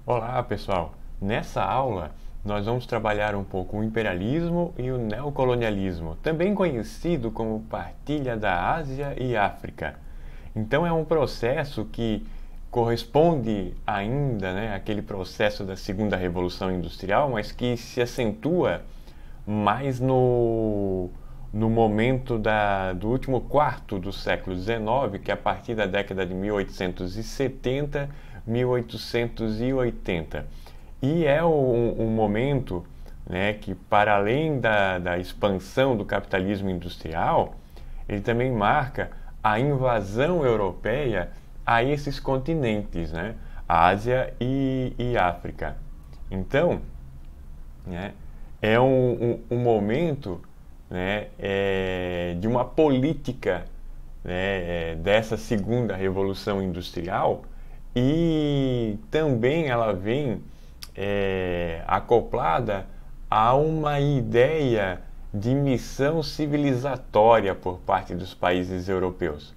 Olá, pessoal! Nessa aula, nós vamos trabalhar um pouco o imperialismo e o neocolonialismo, também conhecido como partilha da Ásia e África. Então, é um processo que corresponde ainda, àquele processo da Segunda Revolução Industrial, mas que se acentua mais no momento do último quarto do século XIX, que é a partir da década de 1870, 1880. E é um momento, que, para além da expansão do capitalismo industrial, ele também marca a invasão europeia a esses continentes, Ásia e África. Então, é um momento, de uma política, dessa segunda revolução industrial, e também ela vem acoplada a uma ideia de missão civilizatória por parte dos países europeus.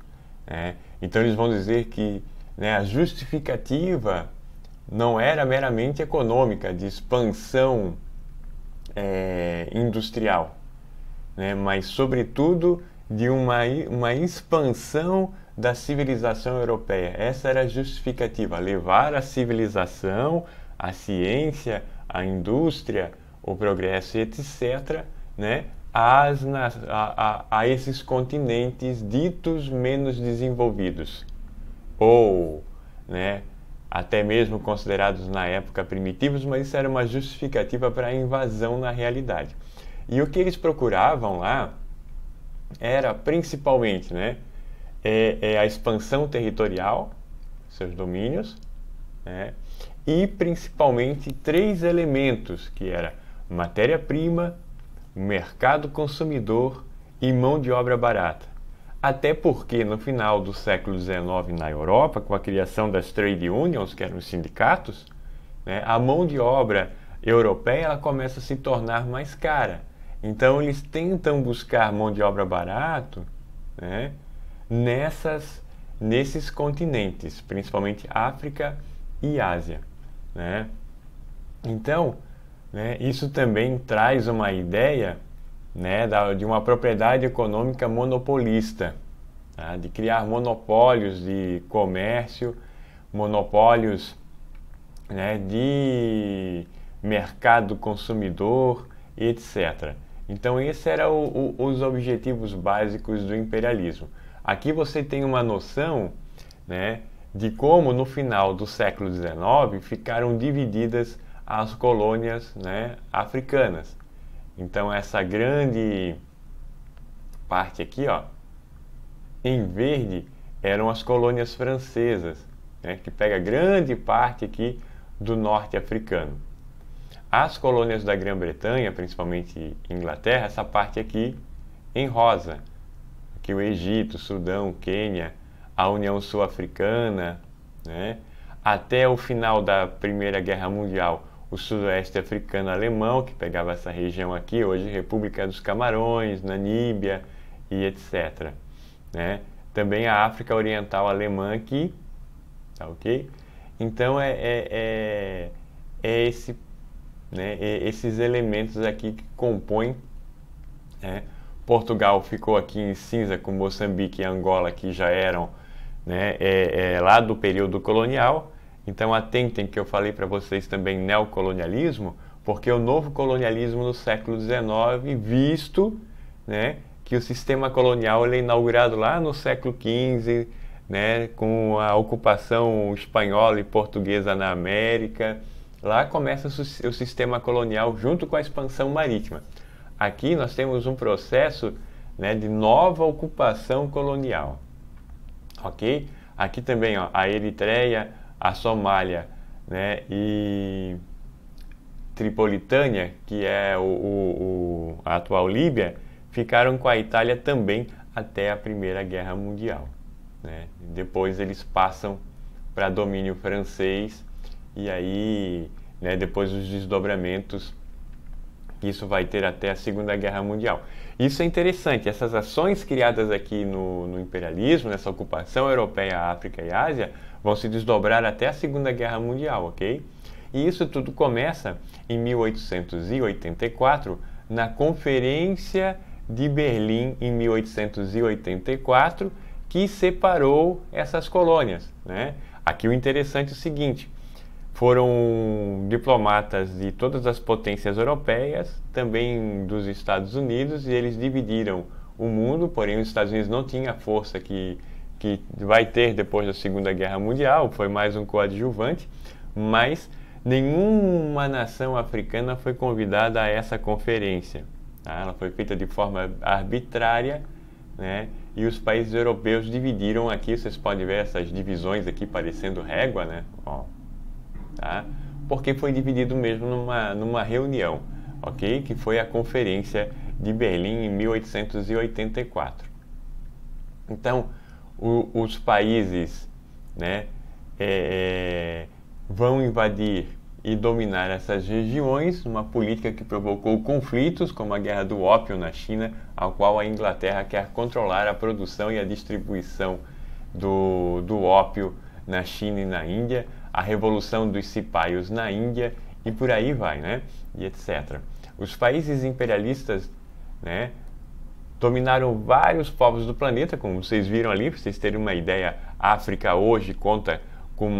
Então eles vão dizer que, a justificativa não era meramente econômica, de expansão industrial, mas sobretudo de uma expansão da civilização europeia. Essa era a justificativa, levar a civilização, a ciência, a indústria, o progresso, etc., a esses continentes ditos menos desenvolvidos, ou até mesmo considerados na época primitivos, mas isso era uma justificativa para a invasão na realidade. E o que eles procuravam lá era principalmente a expansão territorial, seus domínios, e principalmente três elementos, que era matéria-prima, mercado consumidor e mão de obra barata. Até porque no final do século XIX na Europa, com a criação das trade unions, que eram os sindicatos, a mão de obra europeia ela começa a se tornar mais cara. Então eles tentam buscar mão de obra barato, nesses continentes, principalmente África e Ásia. Então, isso também traz uma ideia de uma propriedade econômica monopolista, de criar monopólios de comércio, monopólios de mercado consumidor, etc. Então, esses eram os objetivos básicos do imperialismo. Aqui você tem uma noção de como, no final do século XIX, ficaram divididas as colônias africanas. Então, essa grande parte aqui, em verde, eram as colônias francesas, que pega grande parte aqui do norte africano. As colônias da Grã-Bretanha, principalmente Inglaterra, essa parte aqui em rosa. Aqui o Egito, Sudão, Quênia, a União Sul-Africana, até o final da Primeira Guerra Mundial, o Sudoeste Africano Alemão, que pegava essa região aqui, hoje República dos Camarões, Namíbia e etc. Também a África Oriental Alemã aqui, tá ok? Então esses elementos aqui que compõem. Portugal ficou aqui em cinza, com Moçambique e Angola, que já eram lá do período colonial. Então atentem que eu falei para vocês também neocolonialismo, porque o novo colonialismo no século XIX, visto que o sistema colonial ele é inaugurado lá no século XV, com a ocupação espanhola e portuguesa na América. Lá começa o sistema colonial junto com a expansão marítima. Aqui nós temos um processo de nova ocupação colonial. Ok? Aqui também a Eritreia, a Somália e Tripolitânia, que é a atual Líbia, ficaram com a Itália também até a Primeira Guerra Mundial. Depois eles passam para domínio francês e aí, depois os desdobramentos que isso vai ter até a Segunda Guerra Mundial. Isso é interessante, essas ações criadas aqui no imperialismo, nessa ocupação europeia, África e Ásia, vão se desdobrar até a Segunda Guerra Mundial, ok? E isso tudo começa em 1884, na Conferência de Berlim, em 1884, que separou essas colônias, né? Aqui o interessante é o seguinte: foram diplomatas de todas as potências europeias, também dos Estados Unidos, e eles dividiram o mundo, porém os Estados Unidos não tinham a força que vai ter depois da Segunda Guerra Mundial, foi mais um coadjuvante, mas nenhuma nação africana foi convidada a essa conferência. Tá? Ela foi feita de forma arbitrária, né? E os países europeus dividiram aqui, vocês podem ver essas divisões aqui parecendo régua, né? Ó, tá? Porque foi dividido mesmo numa reunião, ok? Que foi a Conferência de Berlim em 1884. Então, os países, né, vão invadir e dominar essas regiões, uma política que provocou conflitos, como a Guerra do Ópio na China, ao qual a Inglaterra quer controlar a produção e a distribuição do ópio na China e na Índia, a Revolução dos Cipaios na Índia e por aí vai, né, e etc. Os países imperialistas, né, dominaram vários povos do planeta, como vocês viram ali, para vocês terem uma ideia. A África hoje conta com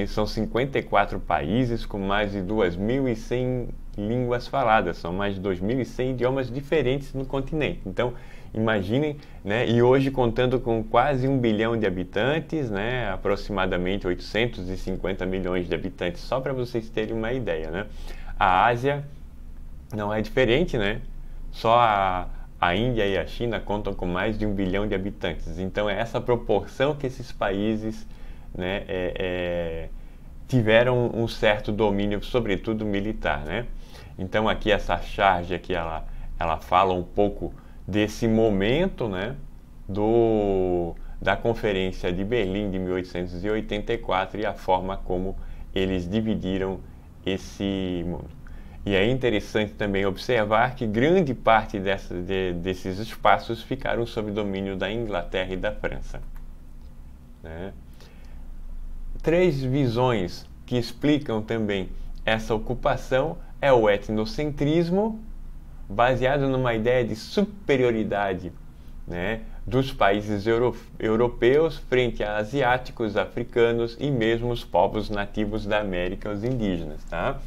são 54 países, com mais de 2.100 línguas faladas, são mais de 2.100 idiomas diferentes no continente. Então, imaginem, né, e hoje contando com quase 1 bilhão de habitantes, né, aproximadamente 850 milhões de habitantes, só para vocês terem uma ideia, né. A Ásia não é diferente, né, só a Índia e a China contam com mais de 1 bilhão de habitantes. Então é essa proporção que esses países, né, tiveram um certo domínio, sobretudo militar, né? Então aqui essa charge aqui, ela fala um pouco desse momento, né, da Conferência de Berlim de 1884 e a forma como eles dividiram esse mundo. E é interessante também observar que grande parte desses espaços ficaram sob domínio da Inglaterra e da França, né? 3 visões que explicam também essa ocupação é o etnocentrismo, baseado numa ideia de superioridade, né, dos países europeus frente a asiáticos, africanos e mesmo os povos nativos da América, os indígenas, tá?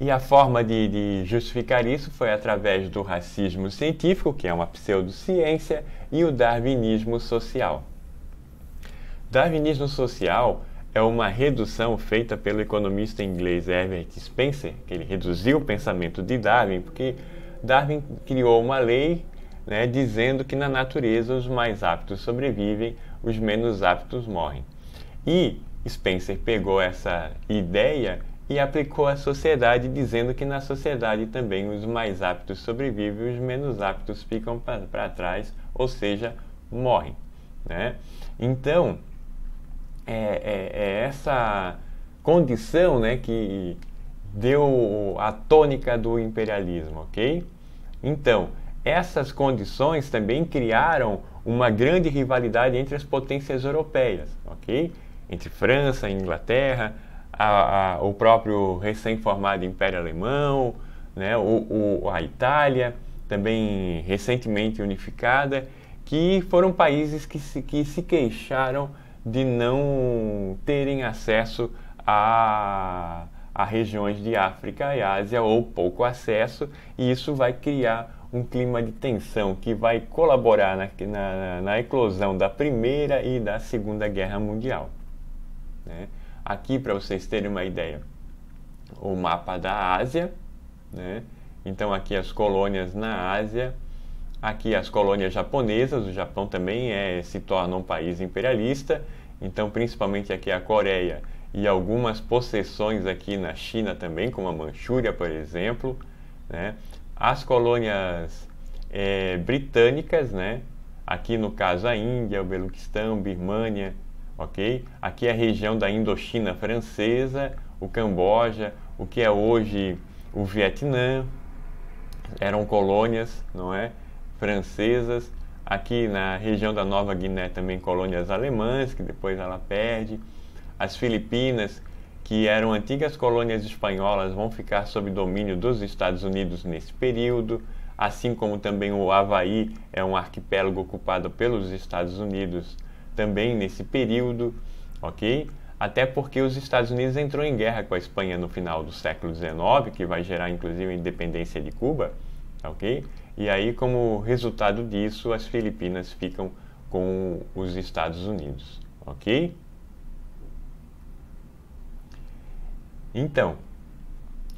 E a forma de justificar isso foi através do racismo científico, que é uma pseudociência, e o darwinismo social. Darwinismo social é uma redução feita pelo economista inglês Herbert Spencer, que ele reduziu o pensamento de Darwin, porque Darwin criou uma lei, né, dizendo que na natureza os mais aptos sobrevivem, os menos aptos morrem. E Spencer pegou essa ideia e aplicou à sociedade, dizendo que na sociedade também os mais aptos sobrevivem, os menos aptos ficam para trás, ou seja, morrem, né? Então, é essa condição, né, que deu a tônica do imperialismo, ok? Então, essas condições também criaram uma grande rivalidade entre as potências europeias, ok? Entre França e Inglaterra, o próprio recém-formado Império Alemão, né, a Itália, também recentemente unificada, que foram países que se queixaram de não terem acesso a regiões de África e Ásia, ou pouco acesso, e isso vai criar um clima de tensão que vai colaborar na eclosão da Primeira e da Segunda Guerra Mundial, né? Aqui, para vocês terem uma ideia, o mapa da Ásia, né? Então aqui as colônias na Ásia, aqui as colônias japonesas, o Japão também se torna um país imperialista, então principalmente aqui a Coreia e algumas possessões aqui na China também, como a Manchúria, por exemplo, né? As colônias britânicas, né? Aqui no caso a Índia, o Beluquistão, Birmânia, ok? Aqui é a região da Indochina francesa, o Camboja, o que é hoje o Vietnã, eram colônias, não é, francesas. Aqui na região da Nova Guiné também colônias alemãs, que depois ela perde. As Filipinas, que eram antigas colônias espanholas, vão ficar sob domínio dos Estados Unidos nesse período, assim como também o Havaí é um arquipélago ocupado pelos Estados Unidos também nesse período, ok? Até porque os Estados Unidos entrou em guerra com a Espanha no final do século XIX, que vai gerar inclusive a independência de Cuba, ok? E aí, como resultado disso, as Filipinas ficam com os Estados Unidos, ok? Então,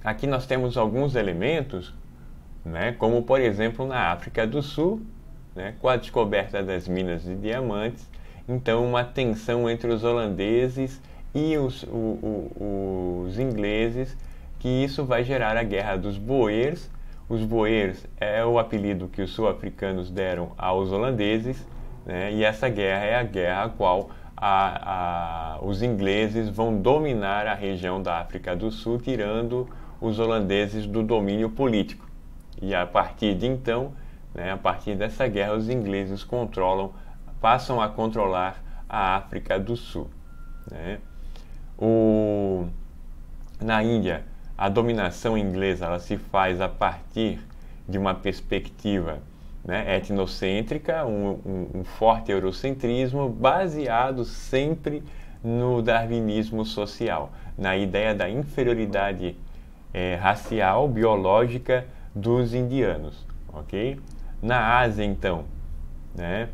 aqui nós temos alguns elementos, né, como por exemplo na África do Sul, né, com a descoberta das minas de diamantes, então uma tensão entre os holandeses e os ingleses, que isso vai gerar a Guerra dos Boers. Os Boers é o apelido que os sul-africanos deram aos holandeses, né, e essa guerra é a guerra a qual os ingleses vão dominar a região da África do Sul, tirando os holandeses do domínio político. E a partir de então, né, a partir dessa guerra, os ingleses passam a controlar a África do Sul, né? Na Índia, a dominação inglesa ela se faz a partir de uma perspectiva, né, etnocêntrica, um forte eurocentrismo baseado sempre no darwinismo social, na ideia da inferioridade racial, biológica dos indianos, ok? Na Ásia, então, né,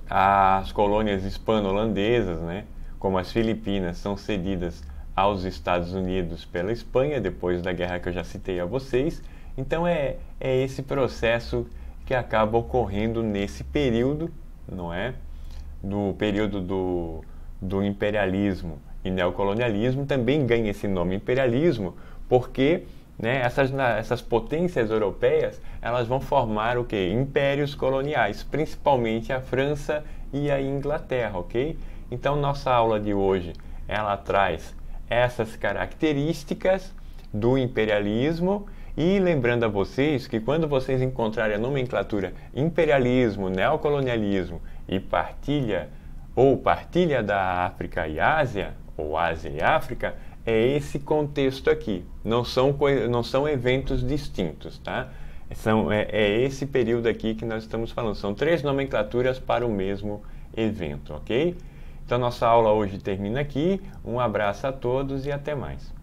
as colônias hispano-holandesas, né, como as Filipinas, são cedidas aos Estados Unidos pela Espanha, depois da guerra que eu já citei a vocês. Então é esse processo que acaba ocorrendo nesse período, não é? No período do imperialismo e neocolonialismo. Também ganha esse nome imperialismo porque, né, essas potências europeias, elas vão formar o quê? Impérios coloniais, principalmente a França e a Inglaterra, ok? Então nossa aula de hoje, ela traz essas características do imperialismo. E lembrando a vocês que quando vocês encontrarem a nomenclatura imperialismo, neocolonialismo e partilha da África e Ásia, ou Ásia e África, é esse contexto aqui. Não são eventos distintos, tá? É esse período aqui que nós estamos falando. São 3 nomenclaturas para o mesmo evento, ok? Então nossa aula hoje termina aqui. Um abraço a todos e até mais.